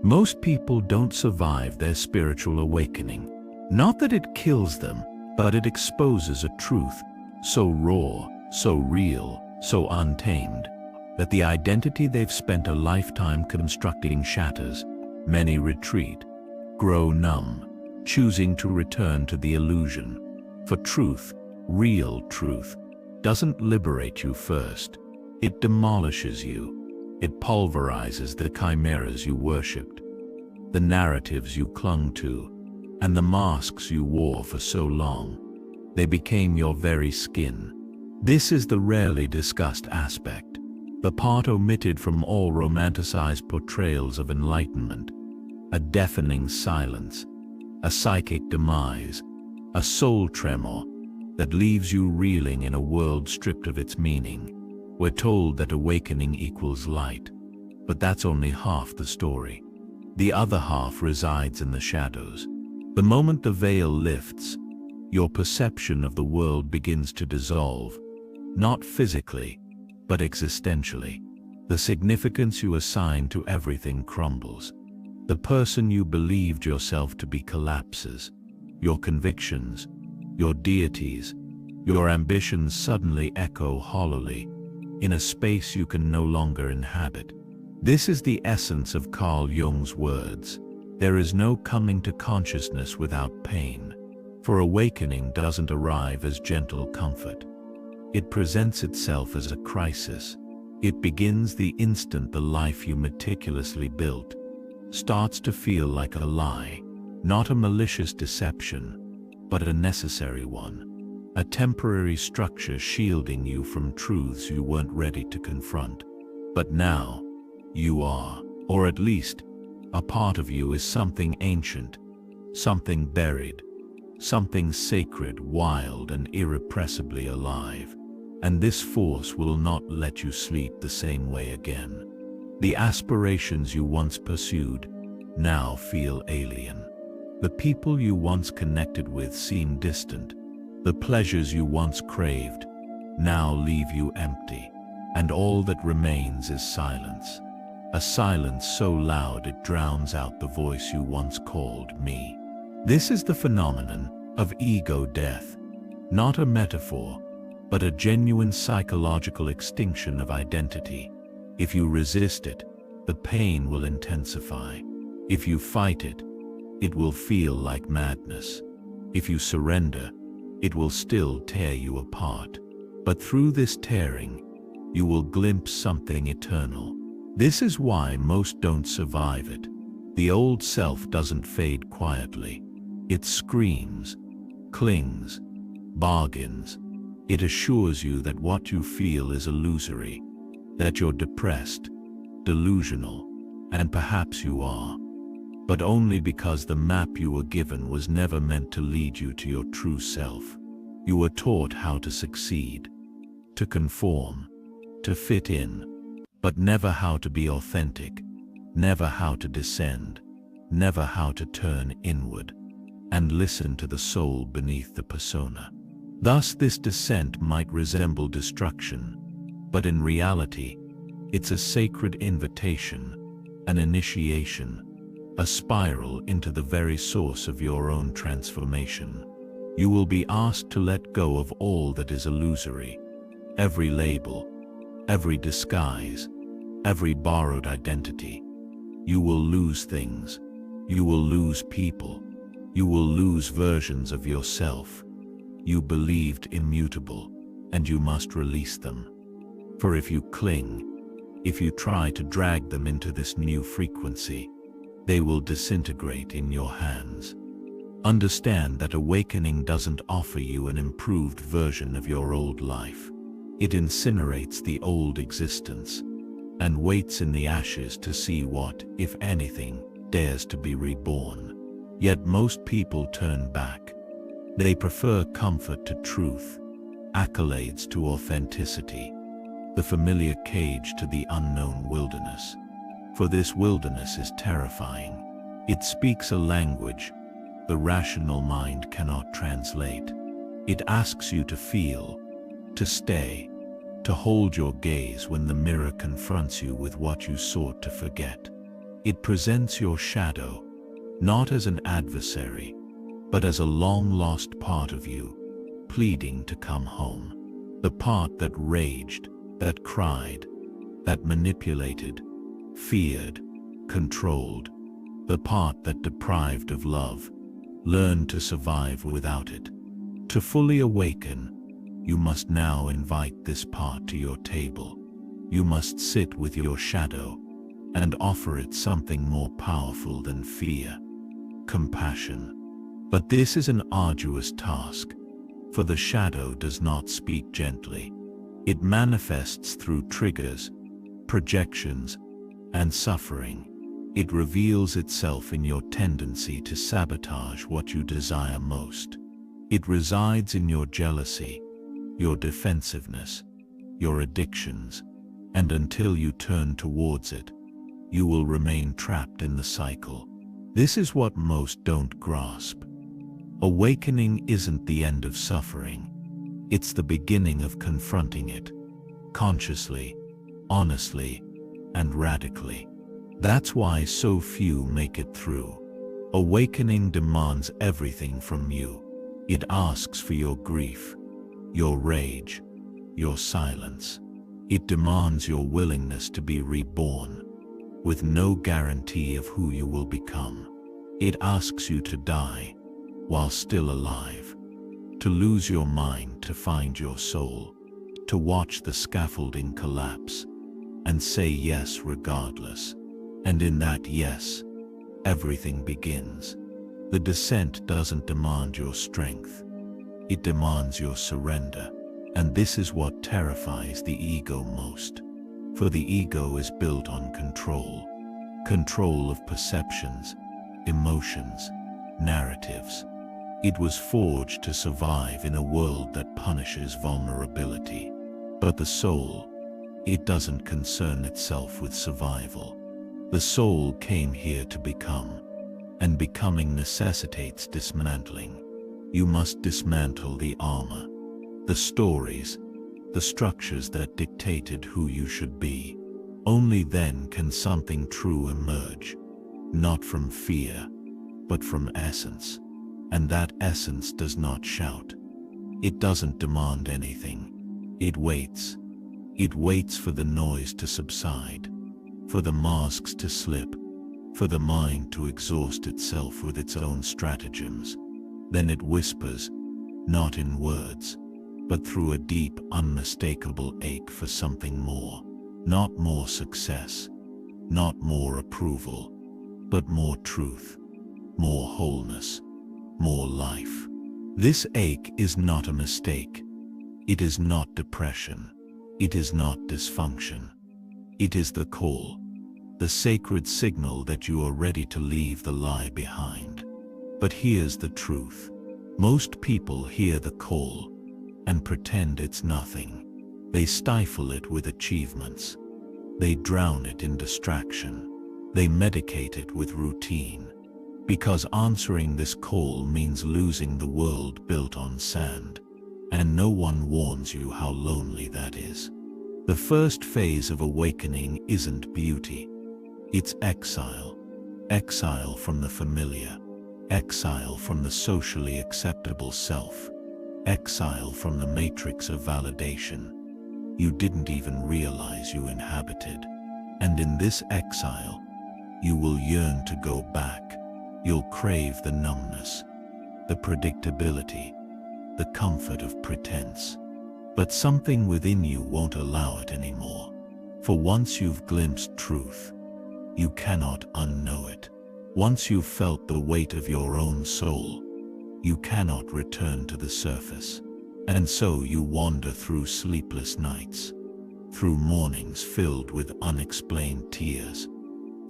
Most people don't survive their spiritual awakening. Not that it kills them, but it exposes a truth so raw, so real, so untamed, that the identity they've spent a lifetime constructing shatters. Many retreat, grow numb, choosing to return to the illusion. For truth, real truth, doesn't liberate you first. It demolishes you. It pulverizes the chimeras you worshipped, the narratives you clung to, and the masks you wore for so long. They became your very skin. This is the rarely discussed aspect, the part omitted from all romanticized portrayals of enlightenment. A deafening silence, a psychic demise, a soul tremor that leaves you reeling in a world stripped of its meaning. We're told that awakening equals light, but that's only half the story. The other half resides in the shadows. The moment the veil lifts, your perception of the world begins to dissolve, not physically, but existentially. The significance you assign to everything crumbles. The person you believed yourself to be collapses. Your convictions, your deities, your ambitions suddenly echo hollowly in a space you can no longer inhabit. This is the essence of Carl Jung's words. There is no coming to consciousness without pain, for awakening doesn't arrive as gentle comfort. It presents itself as a crisis. It begins the instant the life you meticulously built starts to feel like a lie, not a malicious deception, but a necessary one, a temporary structure shielding you from truths you weren't ready to confront. But now, you are, or at least, a part of you is something ancient, something buried, something sacred, wild, and irrepressibly alive. And this force will not let you sleep the same way again. The aspirations you once pursued now feel alien. The people you once connected with seem distant. The pleasures you once craved now leave you empty. And all that remains is silence. A silence so loud it drowns out the voice you once called me. This is the phenomenon of ego death, not a metaphor, but a genuine psychological extinction of identity. If you resist it, the pain will intensify. If you fight it, it will feel like madness. If you surrender, it will still tear you apart. But through this tearing, you will glimpse something eternal. This is why most don't survive it. The old self doesn't fade quietly. It screams, clings, bargains. It assures you that what you feel is illusory, that you're depressed, delusional, and perhaps you are. But only because the map you were given was never meant to lead you to your true self. You were taught how to succeed, to conform, to fit in, but never how to be authentic, never how to descend, never how to turn inward and listen to the soul beneath the persona. Thus, this descent might resemble destruction, but in reality, it's a sacred invitation, an initiation, a spiral into the very source of your own transformation. You will be asked to let go of all that is illusory, every label, every disguise, every borrowed identity. You will lose things. You will lose people. You will lose versions of yourself you believed immutable, and you must release them. For if you cling, if you try to drag them into this new frequency, they will disintegrate in your hands. Understand that awakening doesn't offer you an improved version of your old life. It incinerates the old existence and waits in the ashes to see what, if anything, dares to be reborn. Yet most people turn back. They prefer comfort to truth, accolades to authenticity, the familiar cage to the unknown wilderness. For this wilderness is terrifying. It speaks a language the rational mind cannot translate. It asks you to feel, to stay, to hold your gaze when the mirror confronts you with what you sought to forget. It presents your shadow, not as an adversary, but as a long-lost part of you, pleading to come home. The part that raged, that cried, that manipulated, feared, controlled. The part that deprived of love, learned to survive without it. To fully awaken, you must now invite this part to your table. You must sit with your shadow and offer it something more powerful than fear, compassion. But this is an arduous task, for the shadow does not speak gently. It manifests through triggers, projections, and suffering. It reveals itself in your tendency to sabotage what you desire most. It resides in your jealousy, your defensiveness, your addictions, and until you turn towards it, you will remain trapped in the cycle. This is what most don't grasp. Awakening isn't the end of suffering. It's the beginning of confronting it, consciously, honestly, and radically. That's why so few make it through. Awakening demands everything from you. It asks for your grief, your rage, your silence. It demands your willingness to be reborn, with no guarantee of who you will become. It asks you to die while still alive, to lose your mind to find your soul, to watch the scaffolding collapse, and say yes regardless. And in that yes, everything begins. The descent doesn't demand your strength. It demands your surrender. And this is what terrifies the ego most. For the ego is built on control. Control of perceptions, emotions, narratives. It was forged to survive in a world that punishes vulnerability. But the soul, it doesn't concern itself with survival. The soul came here to become, and becoming necessitates dismantling. You must dismantle the armor, the stories, the structures that dictated who you should be. Only then can something true emerge, not from fear, but from essence. And that essence does not shout. It doesn't demand anything. It waits. It waits for the noise to subside, for the masks to slip, for the mind to exhaust itself with its own stratagems. Then it whispers, not in words, but through a deep, unmistakable ache for something more. Not more success, not more approval, but more truth, more wholeness, more life. This ache is not a mistake. It is not depression. It is not dysfunction. It is the call, the sacred signal that you are ready to leave the lie behind. But here's the truth. Most people hear the call and pretend it's nothing. They stifle it with achievements. They drown it in distraction. They medicate it with routine. Because answering this call means losing the world built on sand. And no one warns you how lonely that is. The first phase of awakening isn't beauty. It's exile. Exile from the familiar. Exile from the socially acceptable self. Exile from the matrix of validation you didn't even realize you inhabited. And in this exile, you will yearn to go back. You'll crave the numbness, the predictability, the comfort of pretense. But something within you won't allow it anymore. For once you've glimpsed truth, you cannot unknow it. Once you've felt the weight of your own soul, you cannot return to the surface. And so you wander through sleepless nights, through mornings filled with unexplained tears,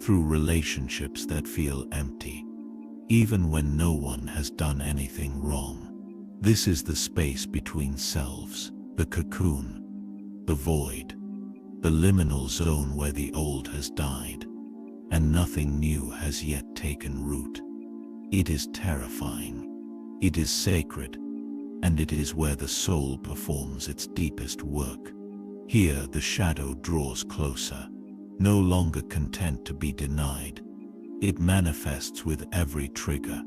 through relationships that feel empty, even when no one has done anything wrong. This is the space between selves, the cocoon, the void, the liminal zone where the old has died, and nothing new has yet taken root. It is terrifying. It is sacred. And it is where the soul performs its deepest work. Here the shadow draws closer, no longer content to be denied, It manifests with every trigger,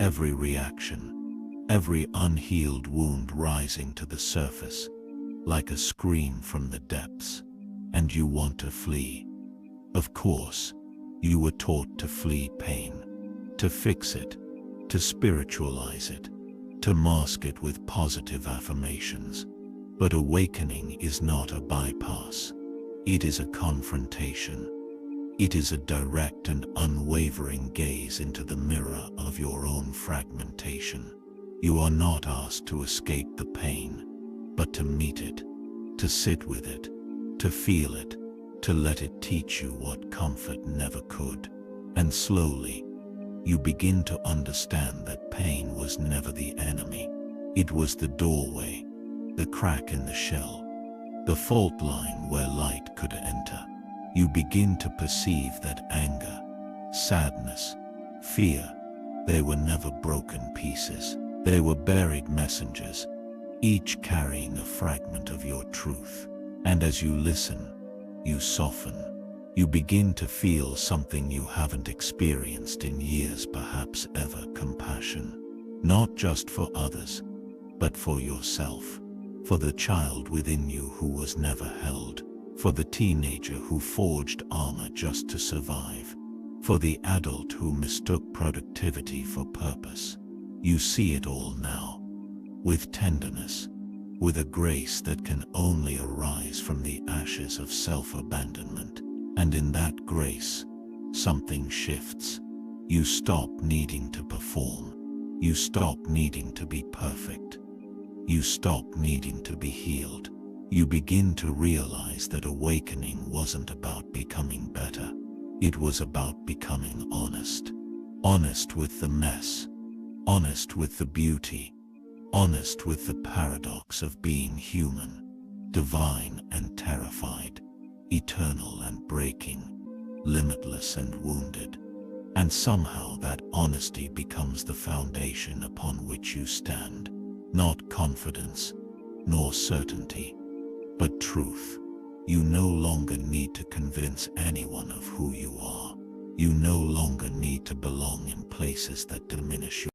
every reaction, every unhealed wound rising to the surface, like a scream from the depths, and you want to flee. Of course, you were taught to flee pain, to fix it, to spiritualize it, to mask it with positive affirmations. But awakening is not a bypass. It is a confrontation. It is a direct and unwavering gaze into the mirror of your own fragmentation. You are not asked to escape the pain, but to meet it, to sit with it, to feel it, to let it teach you what comfort never could. And slowly, you begin to understand that pain was never the enemy. It was the doorway, the crack in the shell, the fault line where light could enter. You begin to perceive that anger, sadness, fear, they were never broken pieces. They were buried messengers, each carrying a fragment of your truth. And as you listen, you soften. You begin to feel something you haven't experienced in years, perhaps ever: compassion. Not just for others, but for yourself. For the child within you who was never held. For the teenager who forged armor just to survive. For the adult who mistook productivity for purpose. You see it all now, with tenderness, with a grace that can only arise from the ashes of self-abandonment. And in that grace, something shifts. You stop needing to perform. You stop needing to be perfect. You stop needing to be healed. You begin to realize that awakening wasn't about becoming better. It was about becoming honest. Honest with the mess. Honest with the beauty. Honest with the paradox of being human. Divine and terrified. Eternal and breaking. Limitless and wounded. And somehow that honesty becomes the foundation upon which you stand. Not confidence, nor certainty, but truth. You no longer need to convince anyone of who you are. You no longer need to belong in places that diminish you.